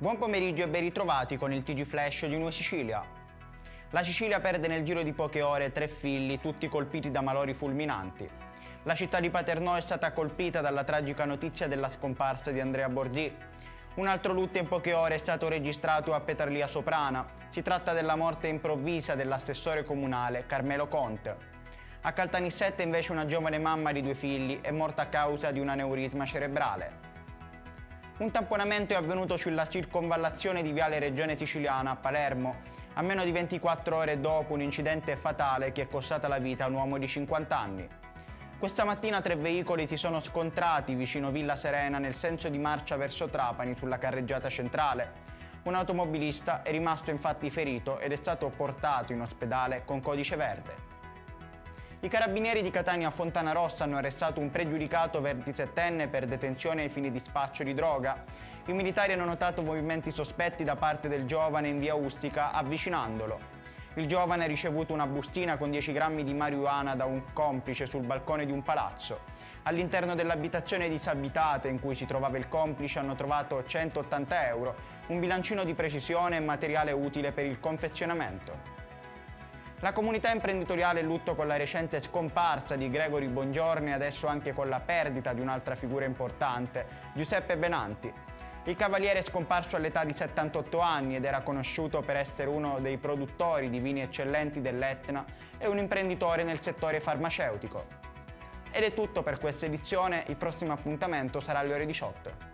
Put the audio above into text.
Buon pomeriggio e ben ritrovati con il TG Flash di New Sicilia. La Sicilia perde nel giro di poche ore 3 figli, tutti colpiti da malori fulminanti. La città di Paternò è stata colpita dalla tragica notizia della scomparsa di Andrea Borgì. Un altro lutto in poche ore è stato registrato a Petrarlia Soprana. Si tratta della morte improvvisa dell'assessore comunale Carmelo Conte. A Caltanissette invece una giovane mamma di 2 figli è morta a causa di un aneurisma cerebrale. Un tamponamento è avvenuto sulla circonvallazione di Viale Regione Siciliana a Palermo, a meno di 24 ore dopo un incidente fatale che è costata la vita a un uomo di 50 anni. Questa mattina 3 veicoli si sono scontrati vicino Villa Serena nel senso di marcia verso Trapani sulla carreggiata centrale. Un automobilista è rimasto infatti ferito ed è stato portato in ospedale con codice verde. I carabinieri di Catania Fontanarossa hanno arrestato un pregiudicato 27enne per detenzione ai fini di spaccio di droga. I militari hanno notato movimenti sospetti da parte del giovane in via Ustica, avvicinandolo. Il giovane ha ricevuto una bustina con 10 grammi di marijuana da un complice sul balcone di un palazzo. All'interno dell'abitazione disabitata in cui si trovava il complice hanno trovato 180 euro, un bilancino di precisione e materiale utile per il confezionamento. La comunità imprenditoriale è in lutto con la recente scomparsa di Gregory Bongiorni e adesso anche con la perdita di un'altra figura importante, Giuseppe Benanti. Il cavaliere è scomparso all'età di 78 anni ed era conosciuto per essere uno dei produttori di vini eccellenti dell'Etna e un imprenditore nel settore farmaceutico. Ed è tutto per questa edizione, il prossimo appuntamento sarà alle ore 18.